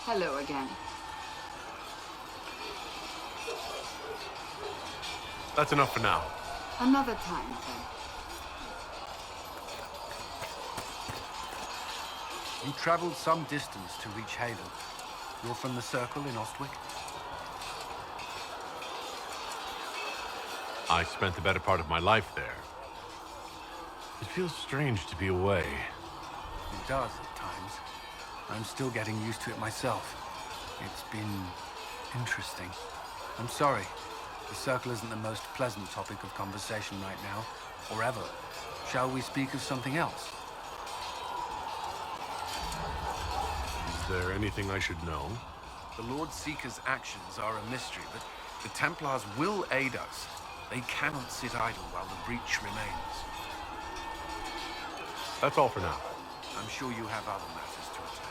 Hello again. That's enough for now. Another time, then. You traveled some distance to reach Haven. You're from the Circle in Ostwick? I spent the better part of my life there. It feels strange to be away. It does at times. I'm still getting used to it myself. It's been interesting. I'm sorry. The Circle isn't the most pleasant topic of conversation right now, or ever. Shall we speak of something else? Is there anything I should know? The Lord Seeker's actions are a mystery, but the Templars will aid us. They cannot sit idle while the breach remains. That's all for now. I'm sure you have other matters to attend.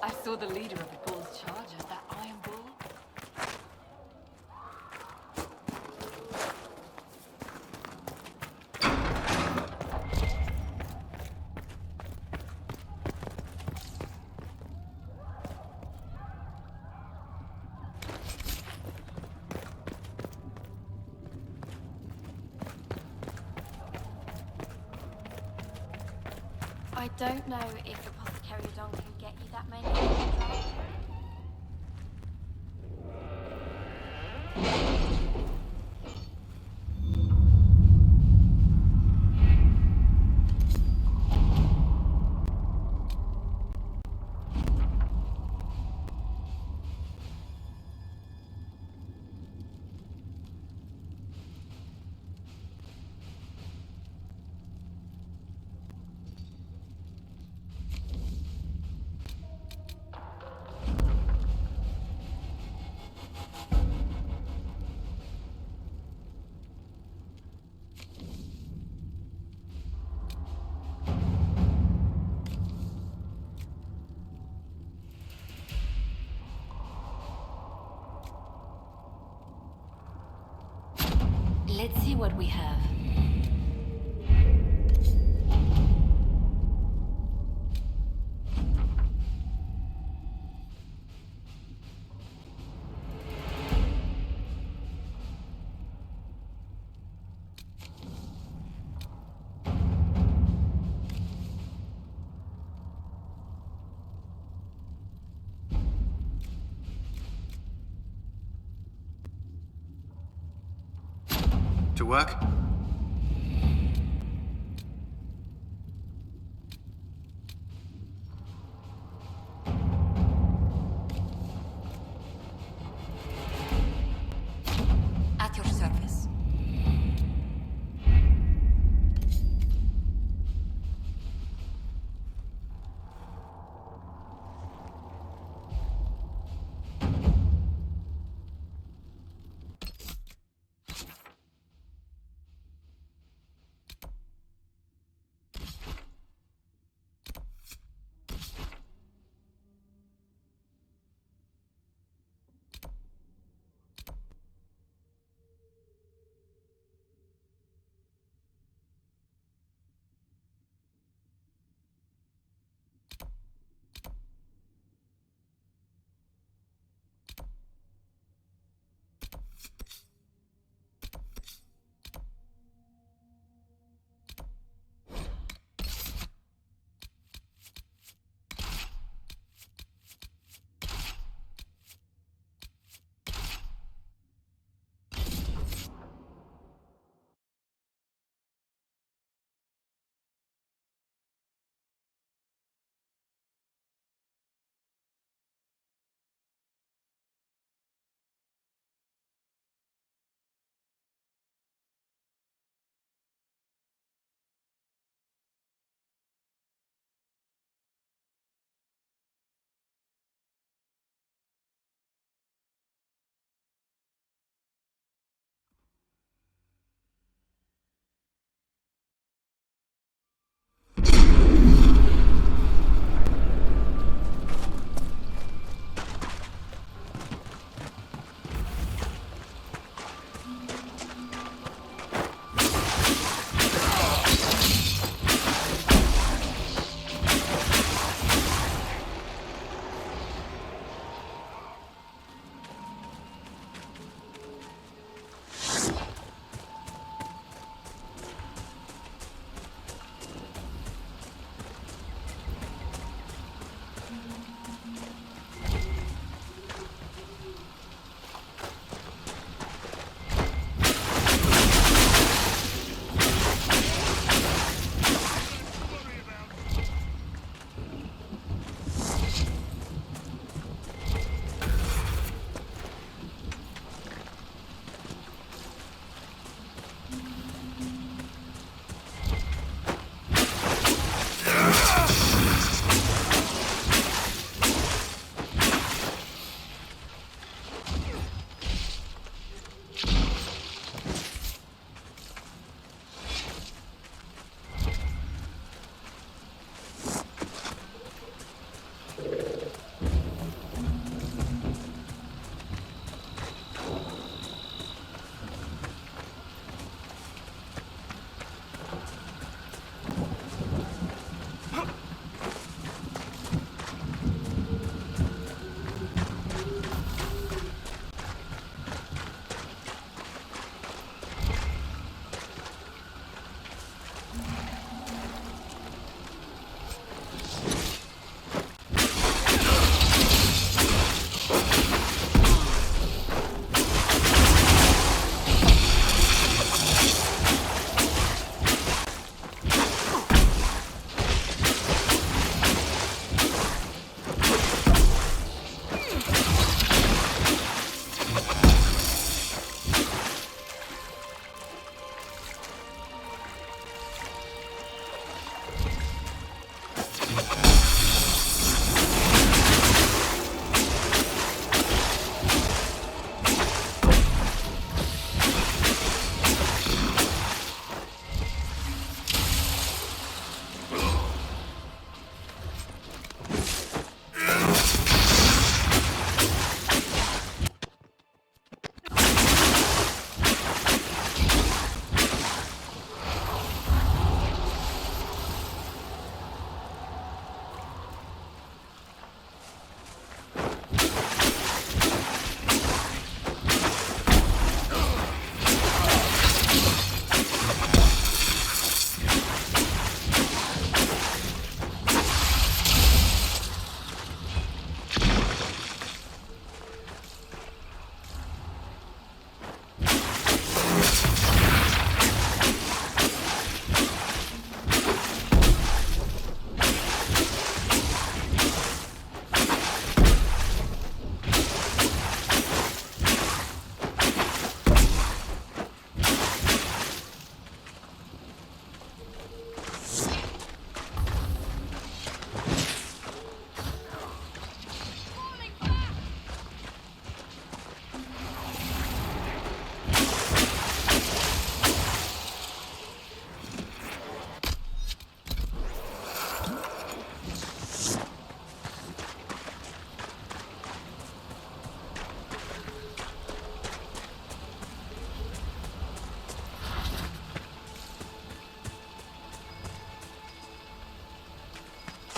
I saw the leader of the Bull's charger, that Iron Bull. I don't know if Apothecary Don can get you that many. Let's see what we have. To work? At your service.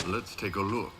Let's take a look.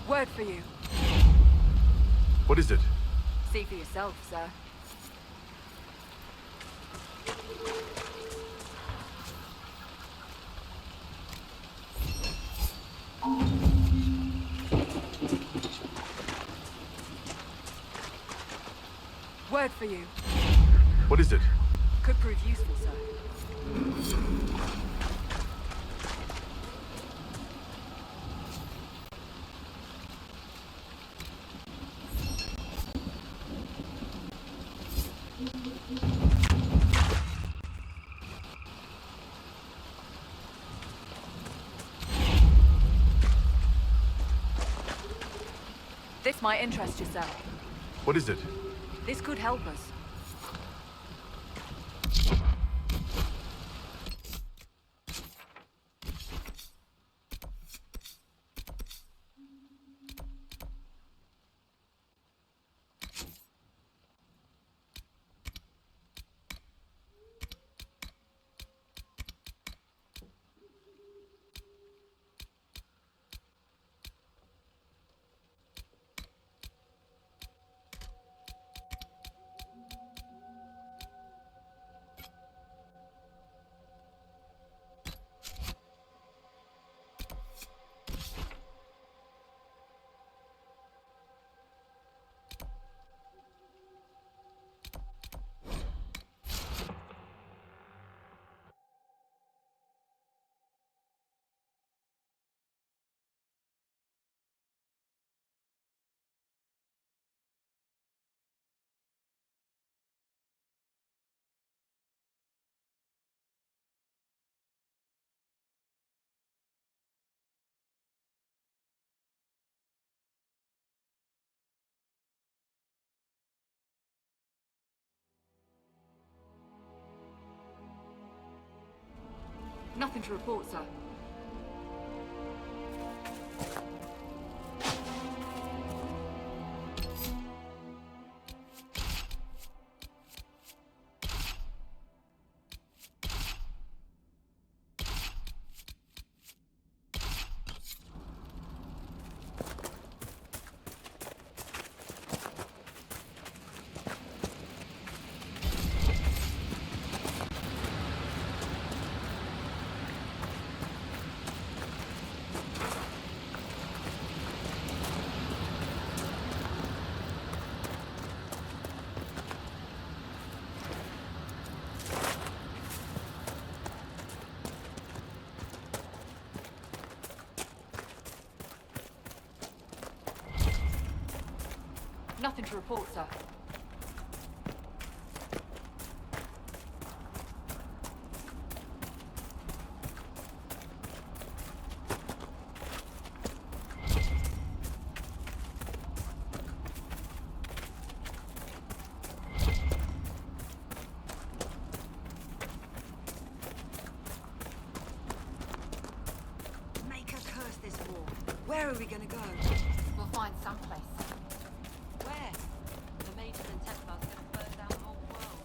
Word for you. What is it? See for yourself, sir. Word for you. What is it? Could prove useful, sir. This might interest you, sir. What is it? This could help us. Nothing to report, sir. Nothing to report, sir. Make her curse this war. Where are we gonna go? We'll find someplace. Where? The Mages and Templars are gonna burn down the whole world.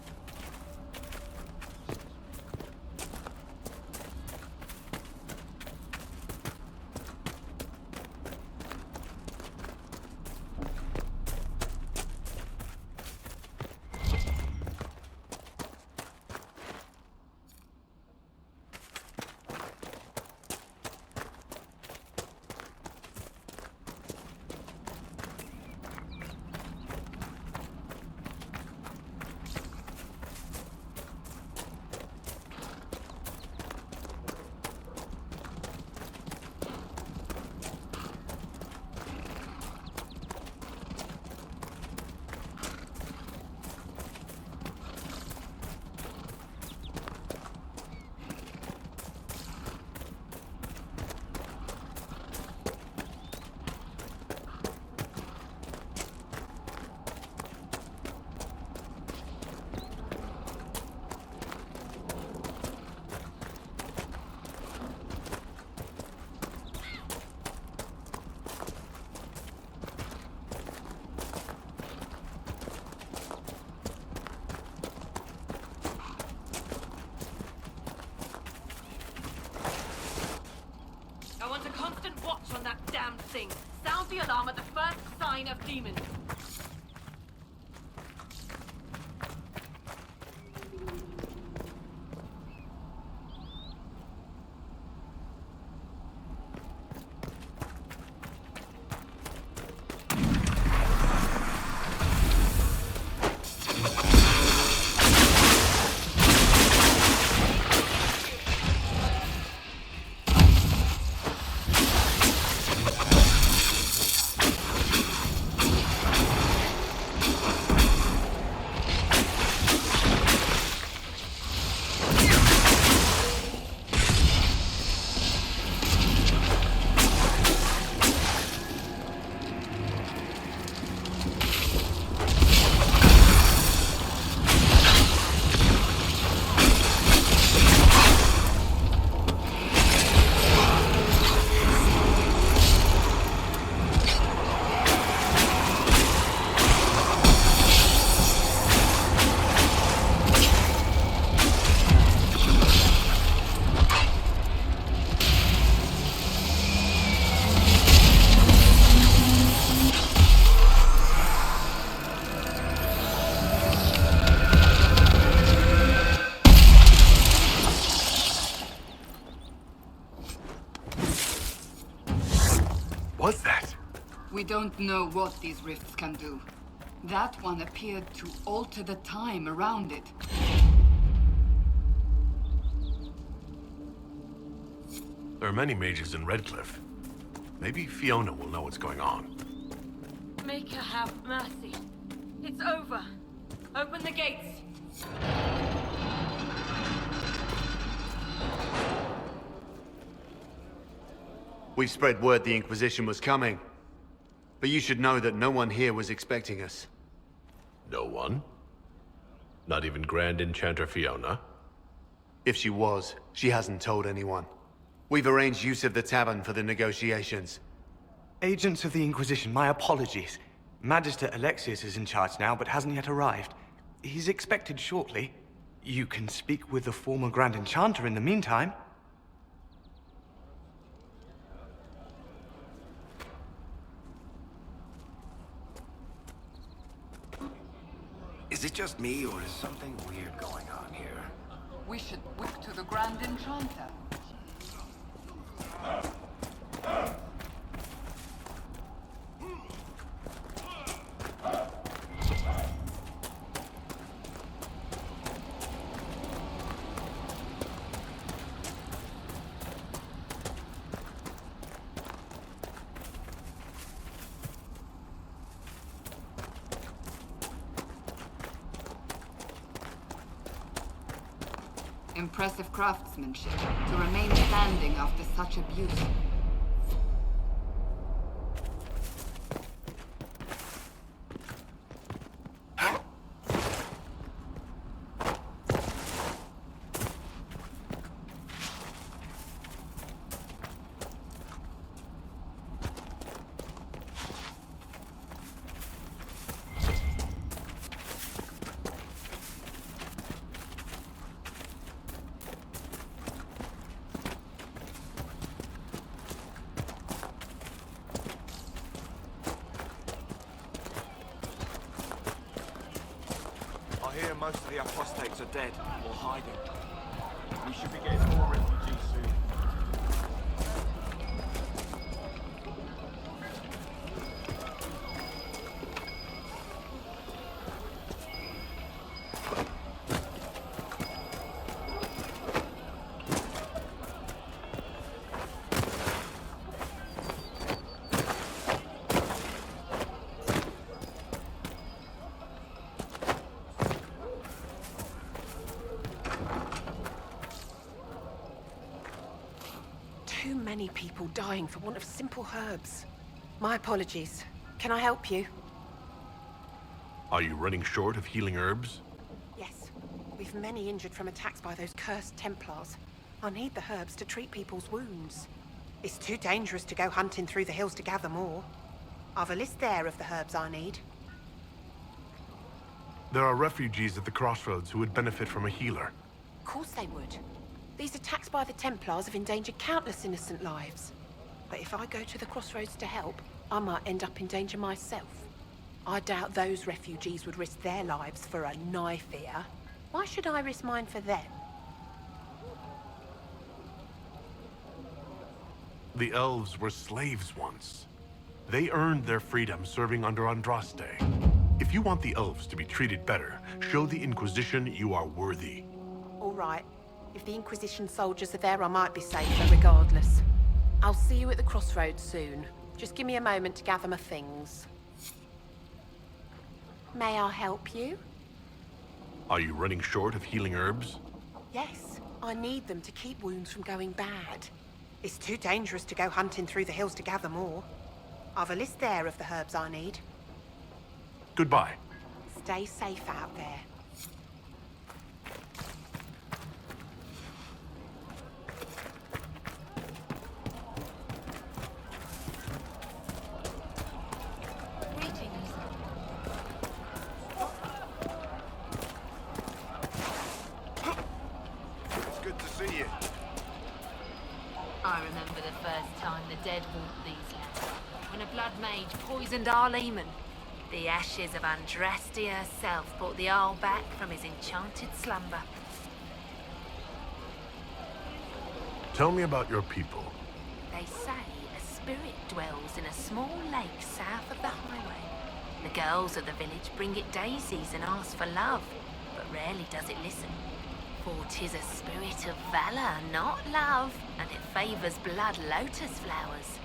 I want a constant watch on that damned thing. Sound the alarm at the first sign of demons. What's that? We don't know what these rifts can do. That one appeared to alter the time around it. There are many mages in Redcliffe. Maybe Fiona will know what's going on. Make her have mercy. It's over. Open the gates. We spread word the Inquisition was coming. But you should know that no one here was expecting us. No one? Not even Grand Enchanter Fiona? If she was, she hasn't told anyone. We've arranged use of the tavern for the negotiations. Agents of the Inquisition, my apologies. Magister Alexius is in charge now, but hasn't yet arrived. He's expected shortly. You can speak with the former Grand Enchanter in the meantime. Is it just me, or is something weird going on here? We should whip to the Grand Enchanter. Impressive craftsmanship to remain standing after such abuse. I hear most of the apostates are dead or hiding. We should be getting more refugees soon. Too many people dying for want of simple herbs. My apologies. Can I help you? Are you running short of healing herbs? Yes. We've many injured from attacks by those cursed Templars. I need the herbs to treat people's wounds. It's too dangerous to go hunting through the hills to gather more. I've a list there of the herbs I need. There are refugees at the crossroads who would benefit from a healer. Of course they would. These attacks by the Templars have endangered countless innocent lives. But if I go to the crossroads to help, I might end up in danger myself. I doubt those refugees would risk their lives for a knife here. Why should I risk mine for them? The elves were slaves once. They earned their freedom serving under Andraste. If you want the elves to be treated better, show the Inquisition you are worthy. All right. If the Inquisition soldiers are there, I might be safer regardless. I'll see you at the crossroads soon. Just give me a moment to gather my things. May I help you? Are you running short of healing herbs? Yes, I need them to keep wounds from going bad. It's too dangerous to go hunting through the hills to gather more. I've a list there of the herbs I need. Goodbye. Stay safe out there. I remember the first time the dead walked these lands, when a blood mage poisoned our leman. The ashes of Andraste herself brought the Arl back from his enchanted slumber. Tell me about your people. They say a spirit dwells in a small lake south of the highway. The girls of the village bring it daisies and ask for love, but rarely does it listen. For 'tis a spirit of valor, not love, and it favors blood lotus flowers.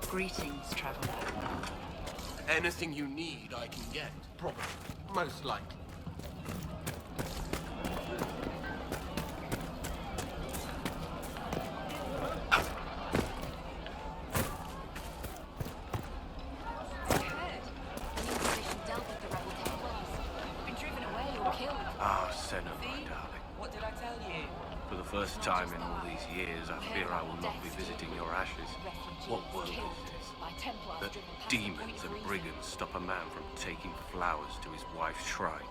Greetings, traveler. Anything you need, I can get. Probably. Most likely. First time in all these years, I fear I will not be visiting your ashes. What world is this? That demons and brigands stop a man from taking flowers to his wife's shrine.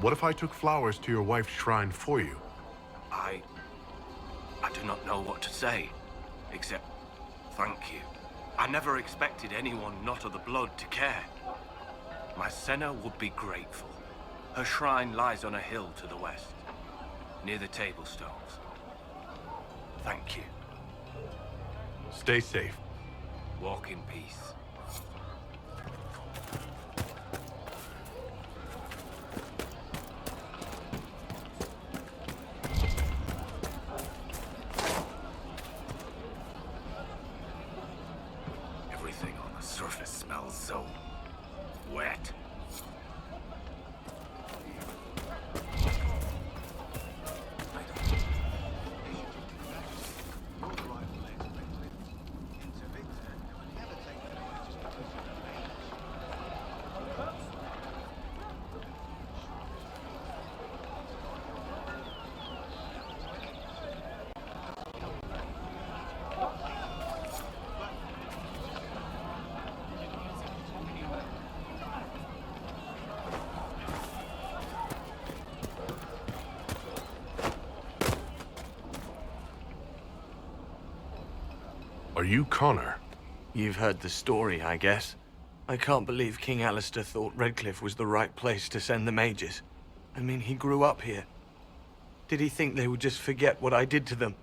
What if I took flowers to your wife's shrine for you? I do not know what to say, except thank you. I never expected anyone not of the blood to care. My Senna would be grateful. Her shrine lies on a hill to the west, near the table stones. Thank you. Stay safe. Walk in peace. Everything on the surface smells so wet. Are you Connor? You've heard the story, I guess. I can't believe King Alistair thought Redcliffe was the right place to send the mages. I mean, he grew up here. Did he think they would just forget what I did to them?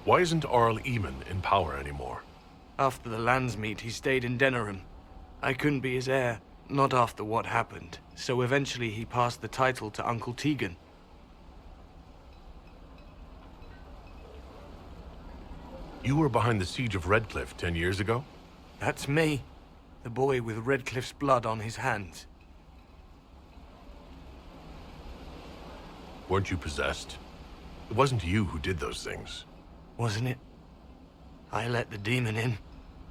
Why isn't Arl Eamon in power anymore? After the Landsmeet, he stayed in Denerim. I couldn't be his heir, not after what happened, so eventually he passed the title to Uncle Tegan. You were behind the siege of Redcliffe 10 years ago? That's me. The boy with Redcliffe's blood on his hands. Weren't you possessed? It wasn't you who did those things. Wasn't it? I let the demon in.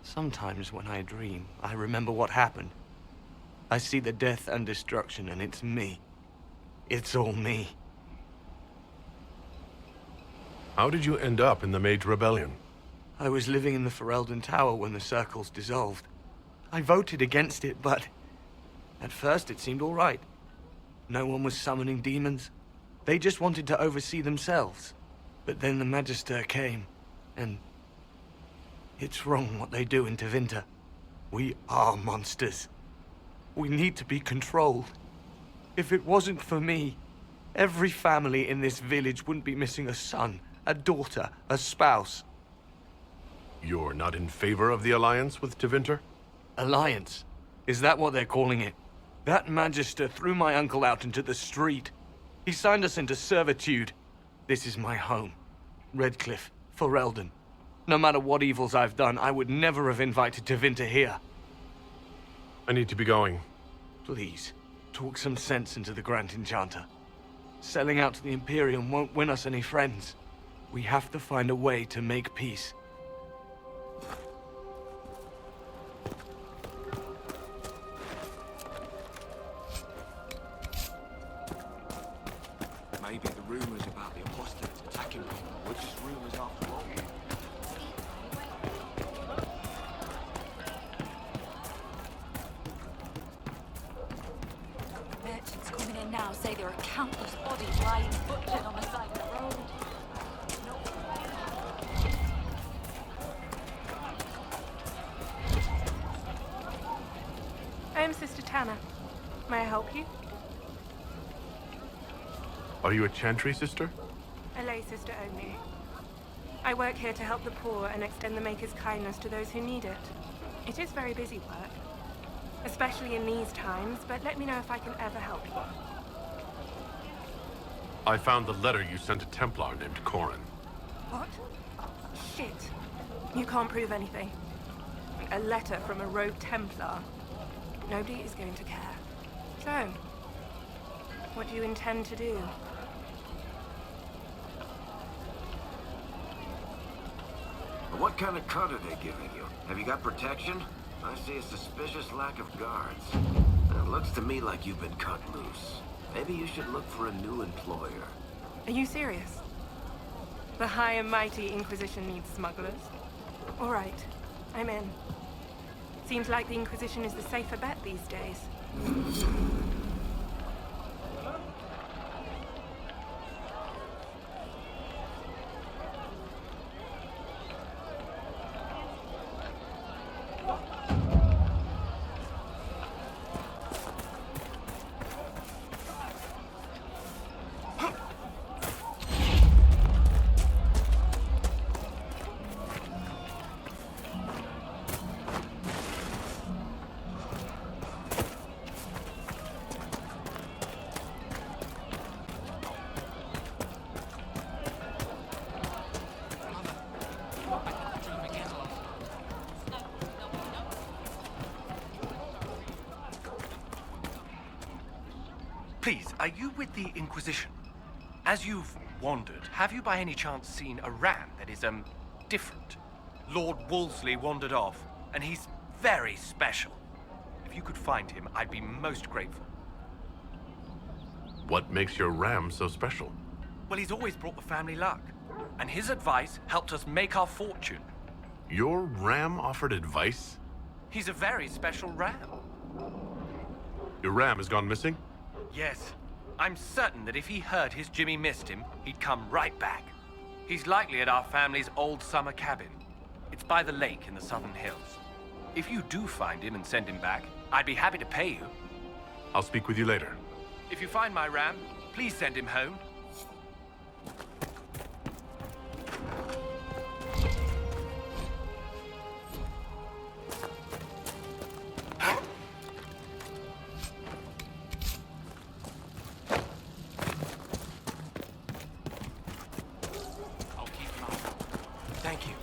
Sometimes when I dream, I remember what happened. I see the death and destruction, and it's me. It's all me. How did you end up in the Mage Rebellion? I was living in the Ferelden Tower when the circles dissolved. I voted against it, but at first it seemed all right. No one was summoning demons. They just wanted to oversee themselves. But then the Magister came, and it's wrong what they do in Tevinter. We are monsters. We need to be controlled. If it wasn't for me, every family in this village wouldn't be missing a son, a daughter, a spouse. You're not in favor of the alliance with Tevinter? Alliance? Is that what they're calling it? That Magister threw my uncle out into the street. He signed us into servitude. This is my home. Redcliffe, Ferelden. No matter what evils I've done, I would never have invited Tevinter here. I need to be going. Please, talk some sense into the Grand Enchanter. Selling out to the Imperium won't win us any friends. We have to find a way to make peace. Maybe the rumors about the apostates attacking me were just rumors after all. Merchants coming in now say there are countless bodies lying butchered on the side of the road. I am Sister Tanner. May I help you? Are you a Chantry sister? A lay sister only. I work here to help the poor and extend the Maker's kindness to those who need it. It is very busy work, especially in these times, but let me know if I can ever help you. I found the letter you sent a Templar named Corin. What? Shit. You can't prove anything. A letter from a rogue Templar. Nobody is going to care. So, what do you intend to do? What kind of cut are they giving you? Have you got protection? I see a suspicious lack of guards. It looks to me like you've been cut loose. Maybe you should look for a new employer. Are you serious? The high and mighty Inquisition needs smugglers? All right, I'm in. Seems like the Inquisition is the safer bet these days. Please, are you with the Inquisition? As you've wandered, have you by any chance seen a ram that is, different? Lord Wolseley wandered off, and he's very special. If you could find him, I'd be most grateful. What makes your ram so special? Well, he's always brought the family luck, and his advice helped us make our fortune. Your ram offered advice? He's a very special ram. Your ram has gone missing? Yes. I'm certain that if he heard his Jimmy missed him, he'd come right back. He's likely at our family's old summer cabin. It's by the lake in the southern hills. If you do find him and send him back, I'd be happy to pay you. I'll speak with you later. If you find my ram, please send him home. Thank you.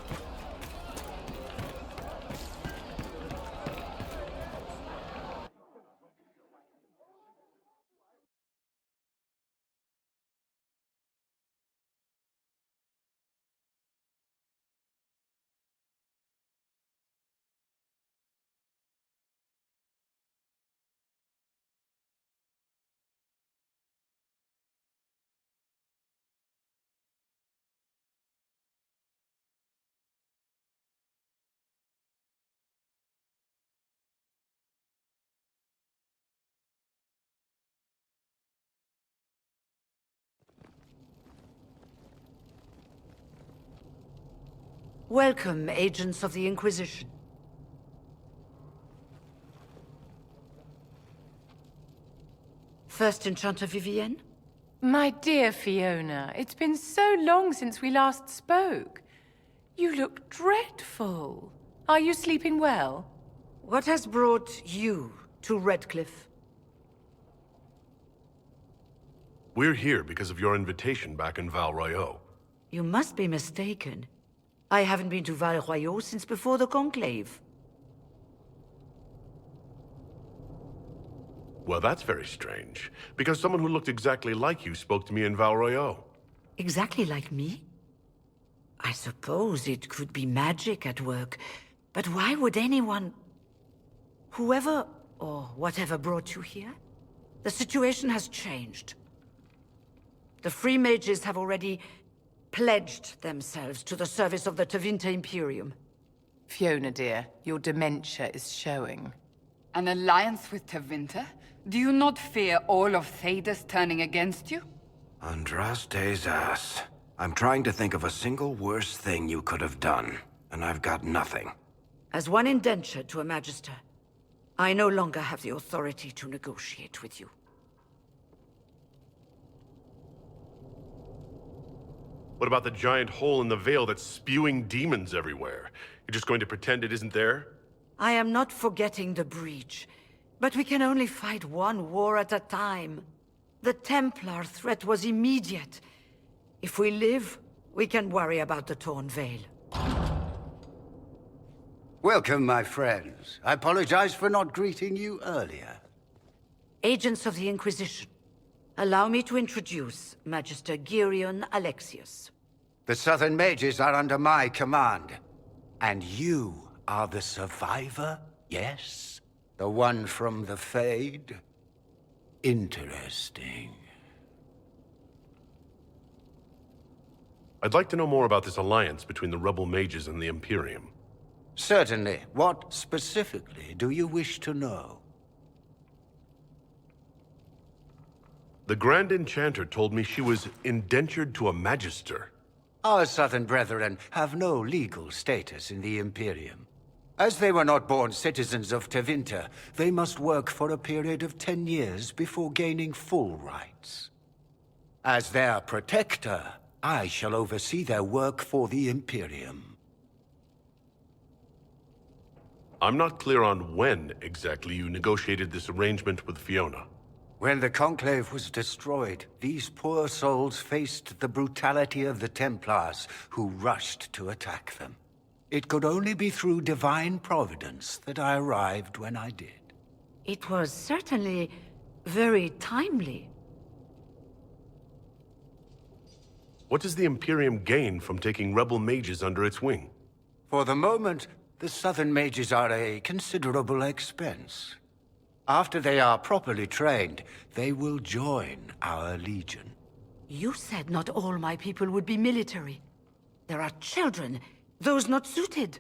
Welcome, agents of the Inquisition. First Enchanter Vivienne? My dear Fiona, it's been so long since we last spoke. You look dreadful. Are you sleeping well? What has brought you to Redcliffe? We're here because of your invitation back in Val Royeaux. You must be mistaken. I haven't been to Val Royeaux since before the Conclave. Well, that's very strange, because someone who looked exactly like you spoke to me in Val Royeaux. Exactly like me? I suppose it could be magic at work, but why would anyone... Whoever or whatever brought you here? The situation has changed. The Free Mages have already pledged themselves to the service of the Tevinter Imperium. Fiona, dear, your dementia is showing. An alliance with Tevinter? Do you not fear all of Thedas turning against you? Andraste's ass. I'm trying to think of a single worse thing you could have done, and I've got nothing. As one indentured to a Magister, I no longer have the authority to negotiate with you. What about the giant hole in the veil that's spewing demons everywhere? You're just going to pretend it isn't there? I am not forgetting the breach, but we can only fight one war at a time. The Templar threat was immediate. If we live, we can worry about the torn veil. Welcome, my friends. I apologize for not greeting you earlier. Agents of the Inquisition, allow me to introduce Magister Girion Alexius. The Southern Mages are under my command. And you are the survivor, yes? The one from the Fade? Interesting. I'd like to know more about this alliance between the rebel mages and the Imperium. Certainly. What specifically do you wish to know? The Grand Enchanter told me she was indentured to a Magister. Our Southern brethren have no legal status in the Imperium. As they were not born citizens of Tevinter, they must work for a period of 10 years before gaining full rights. As their protector, I shall oversee their work for the Imperium. I'm not clear on when exactly you negotiated this arrangement with Fiona. When the Conclave was destroyed, these poor souls faced the brutality of the Templars, who rushed to attack them. It could only be through divine providence that I arrived when I did. It was certainly very timely. What does the Imperium gain from taking rebel mages under its wing? For the moment, the Southern Mages are a considerable expense. After they are properly trained, they will join our Legion. You said not all my people would be military. There are children, those not suited.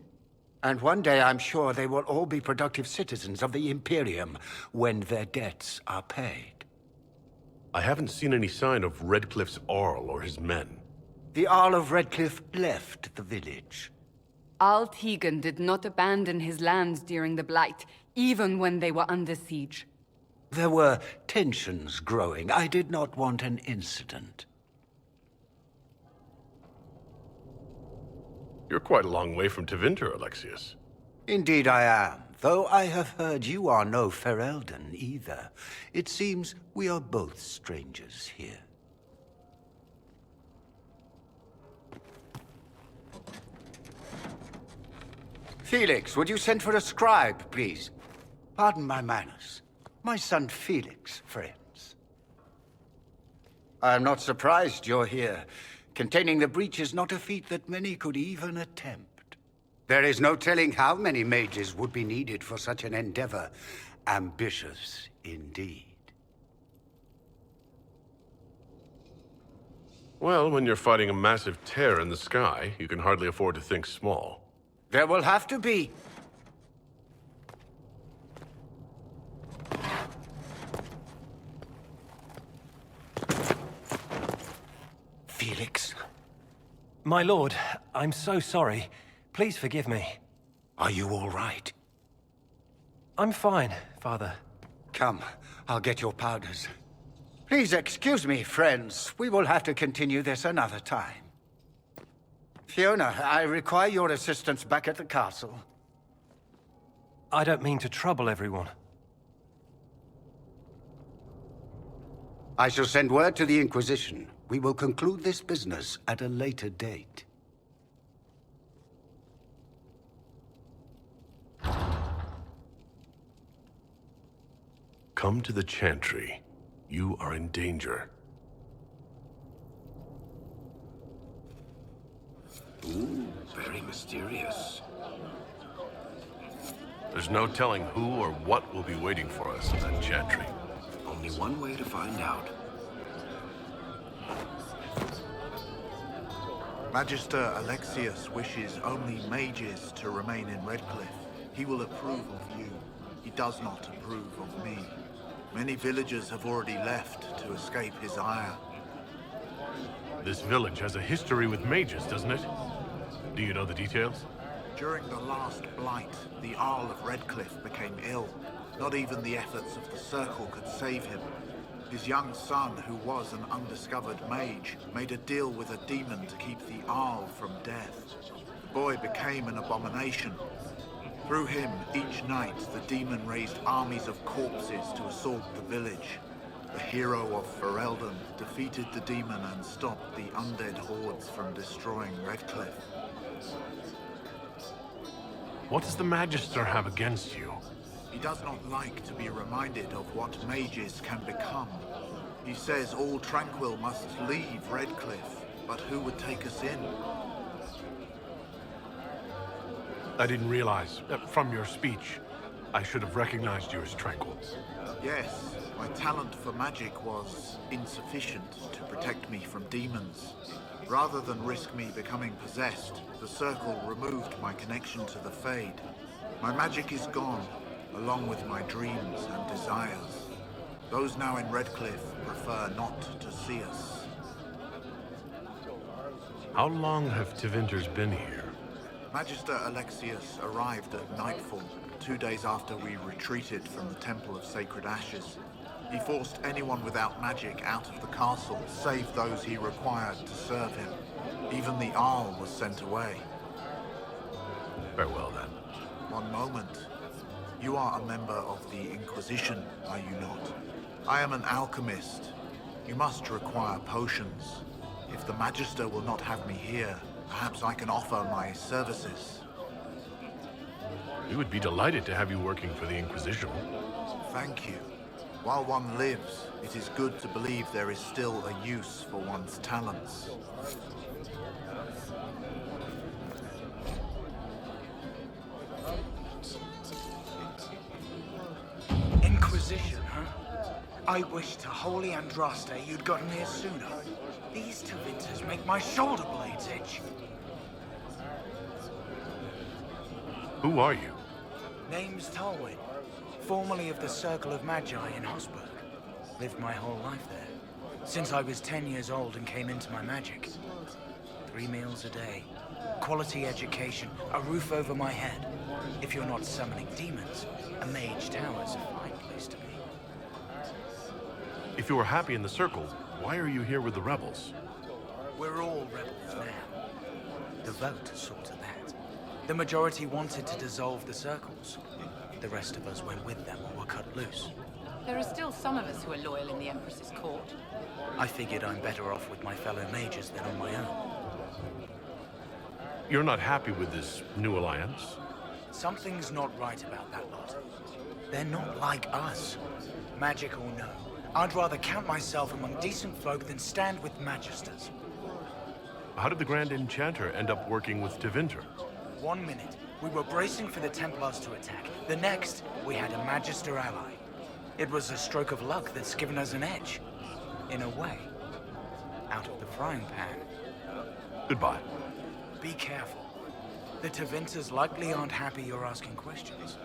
And one day I'm sure they will all be productive citizens of the Imperium when their debts are paid. I haven't seen any sign of Redcliffe's Arl or his men. The Arl of Redcliffe left the village. Al Tegan did not abandon his lands during the Blight, even when they were under siege. There were tensions growing. I did not want an incident. You're quite a long way from Tevinter, Alexius. Indeed I am, though I have heard you are no Ferelden either. It seems we are both strangers here. Felix, would you send for a scribe, please? Pardon my manners. My son Felix, friends. I'm not surprised you're here. Containing the breach is not a feat that many could even attempt. There is no telling how many mages would be needed for such an endeavor. Ambitious, indeed. Well, when you're fighting a massive tear in the sky, you can hardly afford to think small. There will have to be. Felix. My lord, I'm so sorry. Please forgive me. Are you all right? I'm fine, Father. Come, I'll get your powders. Please excuse me, friends. We will have to continue this another time. Fiona, I require your assistance back at the castle. I don't mean to trouble everyone. I shall send word to the Inquisition. We will conclude this business at a later date. Come to the Chantry. You are in danger. Ooh, very mysterious. There's no telling who or what will be waiting for us in that Chantry. Only one way to find out. Magister Alexius wishes only mages to remain in Redcliffe. He will approve of you. He does not approve of me. Many villagers have already left to escape his ire. This village has a history with mages, doesn't it? Do you know the details? During the last Blight, the Arl of Redcliffe became ill. Not even the efforts of the Circle could save him. His young son, who was an undiscovered mage, made a deal with a demon to keep the Arl from death. The boy became an abomination. Through him, each night, the demon raised armies of corpses to assault the village. The hero of Ferelden defeated the demon and stopped the undead hordes from destroying Redcliffe. What does the Magister have against you? He does not like to be reminded of what mages can become. He says all Tranquil must leave Redcliffe, but who would take us in? I didn't realize, from your speech, I should have recognized you as Tranquil. Yes, my talent for magic was insufficient to protect me from demons. Rather than risk me becoming possessed, the Circle removed my connection to the Fade. My magic is gone, along with my dreams and desires. Those now in Redcliffe prefer not to see us. How long have Tevinters been here? Magister Alexius arrived at nightfall, 2 days after we retreated from the Temple of Sacred Ashes. He forced anyone without magic out of the castle, save those he required to serve him. Even the Arl was sent away. Very well, then. One moment. You are a member of the Inquisition, are you not? I am an alchemist. You must require potions. If the Magister will not have me here, perhaps I can offer my services. We would be delighted to have you working for the Inquisition. Thank you. While one lives, it is good to believe there is still a use for one's talents. Inquisition, huh? I wish to holy Andraste you'd gotten here sooner. These Tevinters make my shoulder blades itch. Who are you? Name's Tolwyn, formerly of the Circle of Magi in Hosberg. Lived my whole life there, since I was 10 years old and came into my magic. 3 meals a day, quality education, a roof over my head. If you're not summoning demons, a mage tower's a fine place to be. If you were happy in the Circle, why are you here with the rebels? We're all rebels now. The vote saw to that. The majority wanted to dissolve the circles. The rest of us went with them or were cut loose. There are still some of us who are loyal in the Empress's court. I figured I'm better off with my fellow mages than on my own. You're not happy with this new alliance? Something's not right about that lot. They're not like us. Magic or no, I'd rather count myself among decent folk than stand with magisters. How did the Grand Enchanter end up working with Tevinter? 1 minute, we were bracing for the Templars to attack. The next, we had a Magister ally. It was a stroke of luck that's given us an edge. In a way. Out of the frying pan. Goodbye. Be careful. The Tevinters likely aren't happy you're asking questions.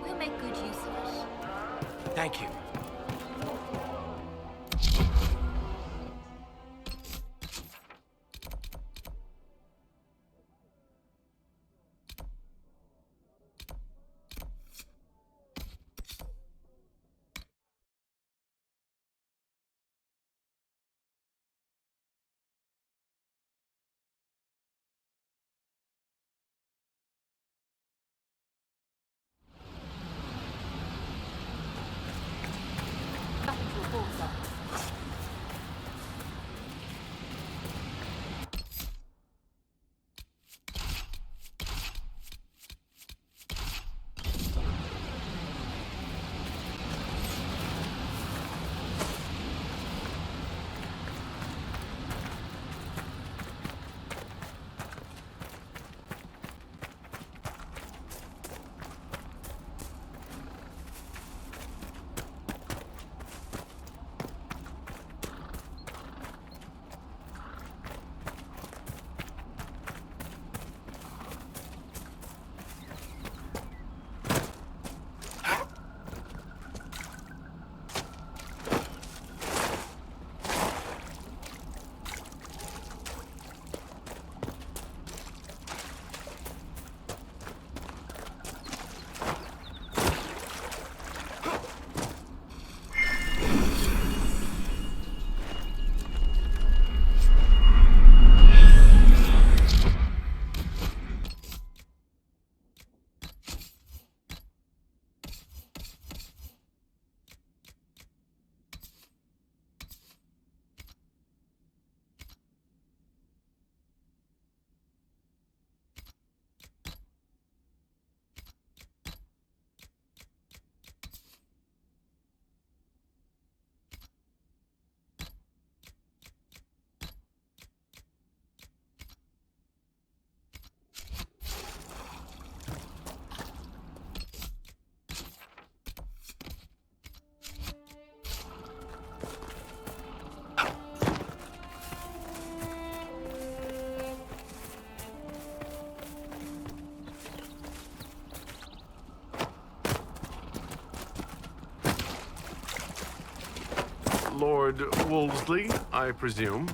We'll make good use of it. Thank you. Lord Wolseley, I presume.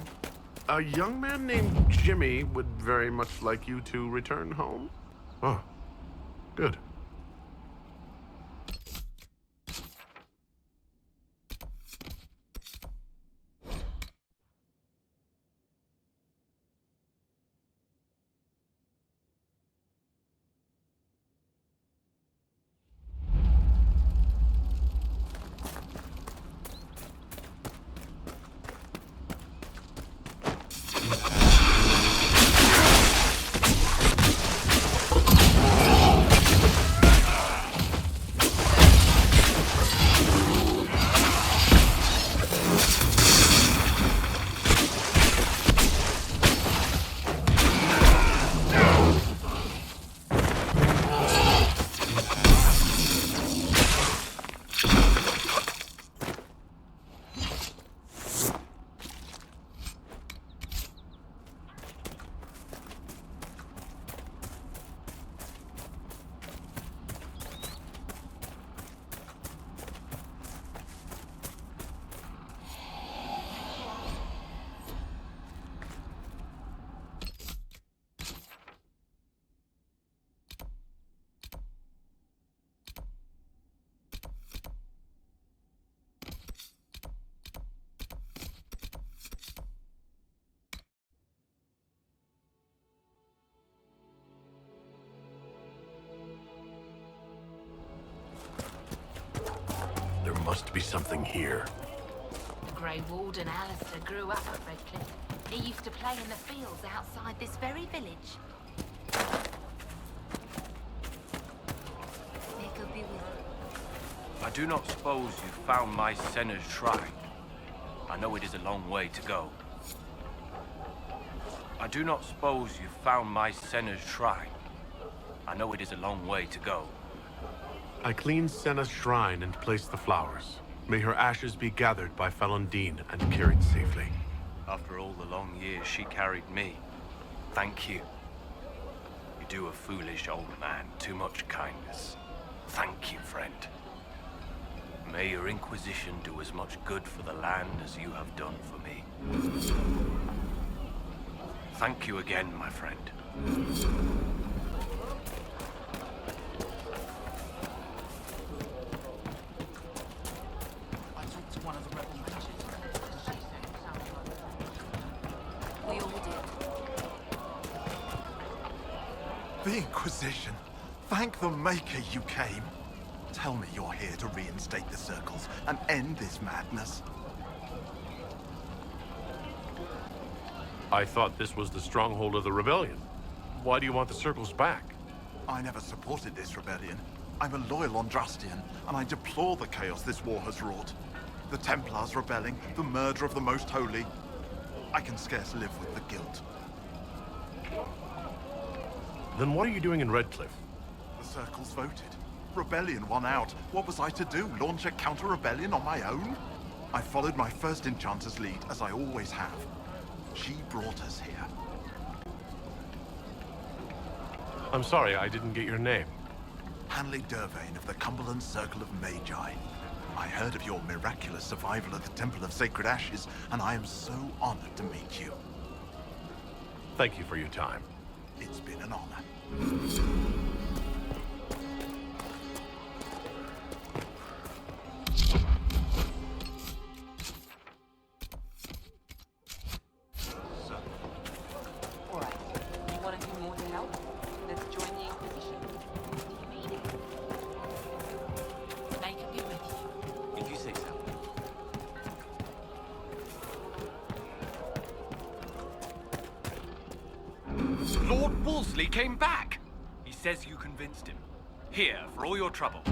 A young man named Jimmy would very much like you to return home. Oh, good. There must be something here. The Grey Warden Alistair grew up at Redcliffe. He used to play in the fields outside this very village. They could be with you. I do not suppose you found my Senna's shrine. I know it is a long way to go. I do not suppose you found my Senna's shrine. I know it is a long way to go. I cleaned Senna's shrine and placed the flowers. May her ashes be gathered by Falundine and carried safely. After all the long years she carried me, thank you. You do a foolish old man too much kindness. Thank you, friend. May your Inquisition do as much good for the land as you have done for me. Thank you again, my friend. The Inquisition. Thank the Maker you came. Tell me you're here to reinstate the circles and end this madness. I thought this was the stronghold of the rebellion. Why do you want the circles back? I never supported this rebellion. I'm a loyal Andrastian, and I deplore the chaos this war has wrought. The Templars rebelling, the murder of the Most Holy. I can scarce live with the guilt. Then what are you doing in Redcliffe? The circles voted. Rebellion won out. What was I to do? Launch a counter-rebellion on my own? I followed my first enchanter's lead, as I always have. She brought us here. I'm sorry, I didn't get your name. Hanley Dervain of the Cumberland Circle of Magi. I heard of your miraculous survival at the Temple of Sacred Ashes, and I am so honored to meet you. Thank you for your time. It's been an honor. Alright, you want to do more to help? Let's join the Inquisition. Do you mean it? They can be with you. If you say so. Lord Wolseley came back! He says you convinced him. Here, for all your trouble.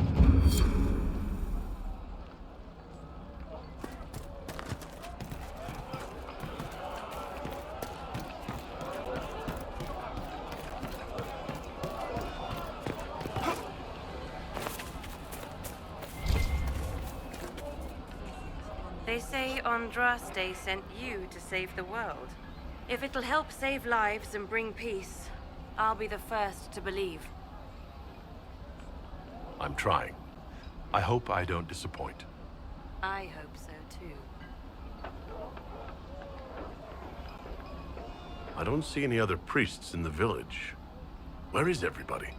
They say Andraste sent you to save the world. If it'll help save lives and bring peace, I'll be the first to believe. I'm trying. I hope I don't disappoint. I hope so too. I don't see any other priests in the village. Where is everybody?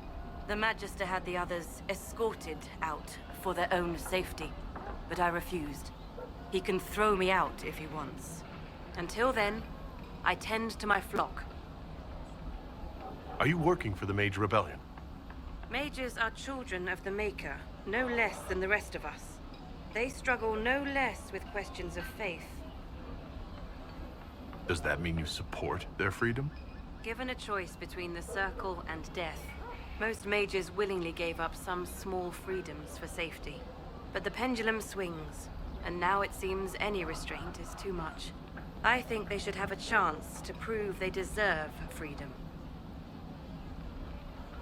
The Magister had the others escorted out for their own safety, but I refused. He can throw me out if he wants. Until then, I tend to my flock. Are you working for the Mage Rebellion? Mages are children of the Maker, no less than the rest of us. They struggle no less with questions of faith. Does that mean you support their freedom? Given a choice between the Circle and death, most mages willingly gave up some small freedoms for safety. But the pendulum swings, and now it seems any restraint is too much. I think they should have a chance to prove they deserve freedom.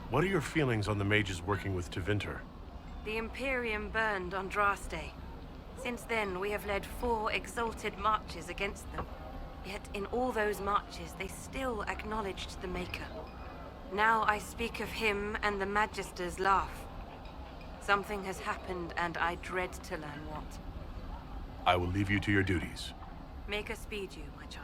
What are your feelings on the mages working with Tevinter? The Imperium burned on Draste. Since then, we have led 4 exalted marches against them. Yet in all those marches, they still acknowledged the Maker. Now I speak of him and the Magisters laugh. Something has happened, and I dread to learn what. I will leave you to your duties. Maker speed you, my child.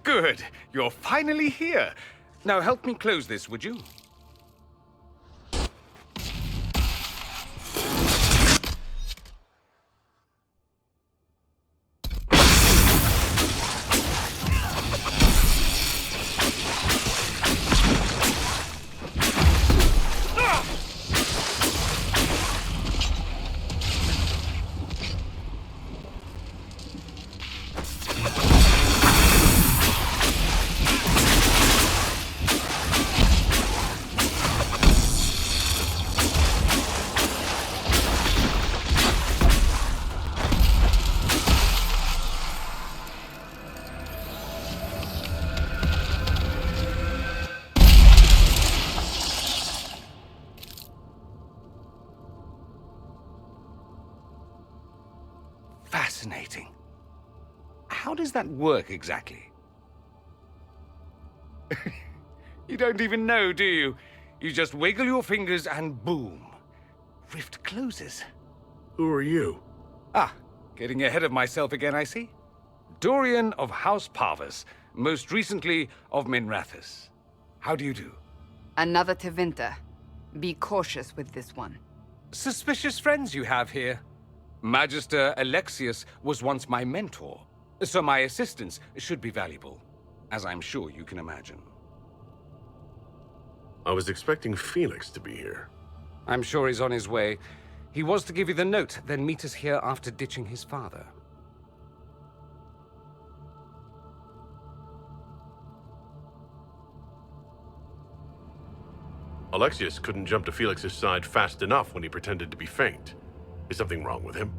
Good. You're finally here. Now help me close this, would you? Fascinating. How does that work exactly? You don't even know, do you? You just wiggle your fingers and boom. Rift closes. Who are you? Ah, getting ahead of myself again, I see. Dorian of House Parvus, most recently of Minrathous. How do you do? Another Tevinter. Be cautious with this one. Suspicious friends you have here. Magister Alexius was once my mentor, so my assistance should be valuable, as I'm sure you can imagine. I was expecting Felix to be here. I'm sure he's on his way. He was to give you the note, then meet us here after ditching his father. Alexius couldn't jump to Felix's side fast enough when he pretended to be faint. Is something wrong with him?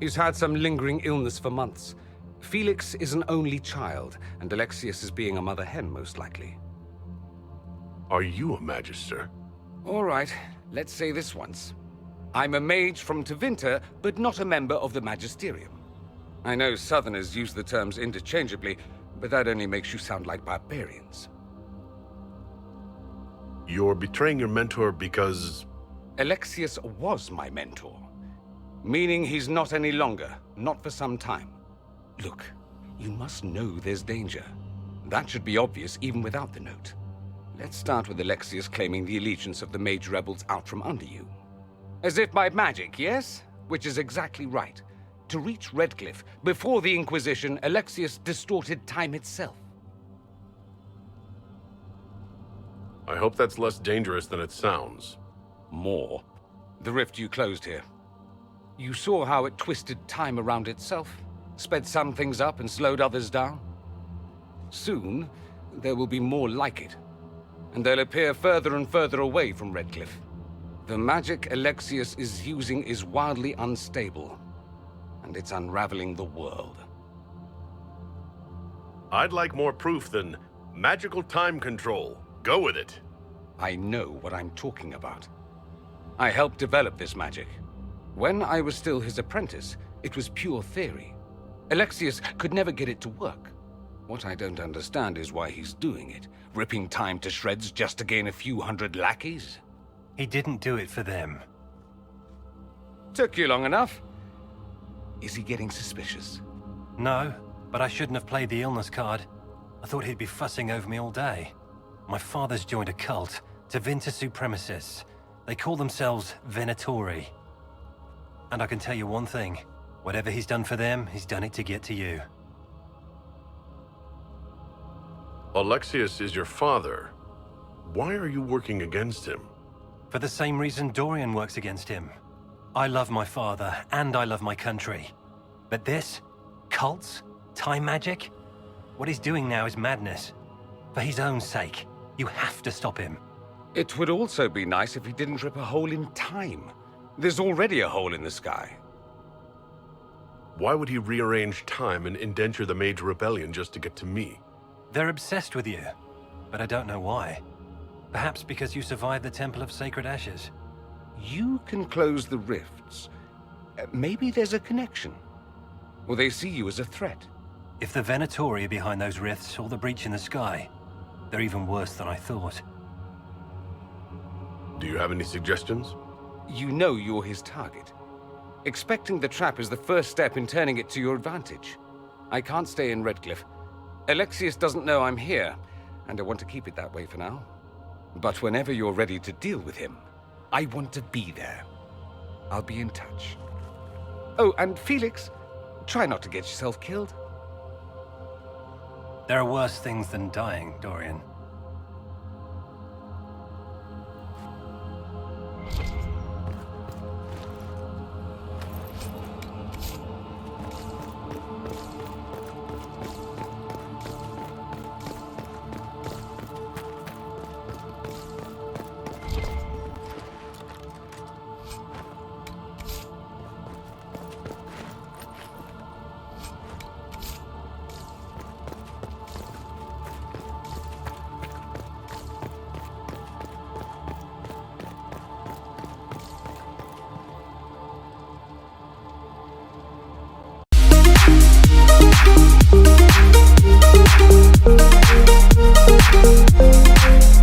He's had some lingering illness for months. Felix is an only child, and Alexius is being a mother hen, most likely. Are you a Magister? All right, let's say this once. I'm a mage from Tevinter, but not a member of the Magisterium. I know Southerners use the terms interchangeably, but that only makes you sound like barbarians. You're betraying your mentor because... Alexius was my mentor. Meaning he's not any longer, not for some time. Look, you must know there's danger. That should be obvious even without the note. Let's start with Alexius claiming the allegiance of the Mage Rebels out from under you. As if by magic, yes? Which is exactly right. To reach Redcliffe, before the Inquisition, Alexius distorted time itself. I hope that's less dangerous than it sounds. More. The rift you closed here. You saw how it twisted time around itself? sped some things up and slowed others down. Soon, there will be more like it, and they'll appear further and further away from Redcliffe. The magic Alexius is using is wildly unstable, and it's unraveling the world. I'd like more proof than magical time control. Go with it. I know what I'm talking about. I helped develop this magic. When I was still his apprentice, it was pure theory. Alexius could never get it to work. What I don't understand is why he's doing it, ripping time to shreds just to gain a few hundred lackeys. He didn't do it for them. Took you long enough. Is he getting suspicious? No, but I shouldn't have played the illness card. I thought he'd be fussing over me all day. My father's joined a cult, Tevinter supremacists. They call themselves Venatori. And I can tell you one thing. Whatever he's done for them, he's done it to get to you. Alexius is your father. Why are you working against him? For the same reason Dorian works against him. I love my father, and I love my country. But this? Cults? Time magic? What he's doing now is madness. For his own sake, you have to stop him. It would also be nice if he didn't rip a hole in time. There's already a hole in the sky. Why would he rearrange time and indenture the Mage Rebellion just to get to me? They're obsessed with you, but I don't know why. Perhaps because you survived the Temple of Sacred Ashes. You can close the rifts. Maybe there's a connection. Or they see you as a threat. If the Venatori are behind those rifts or the breach in the sky, they're even worse than I thought. Do you have any suggestions? You know you're his target. Expecting the trap is the first step in turning it to your advantage. I can't stay in Redcliffe. Alexius doesn't know I'm here, and I want to keep it that way for now. But whenever you're ready to deal with him, I want to be there. I'll be in touch. Oh, and Felix, try not to get yourself killed. There are worse things than dying, Dorian.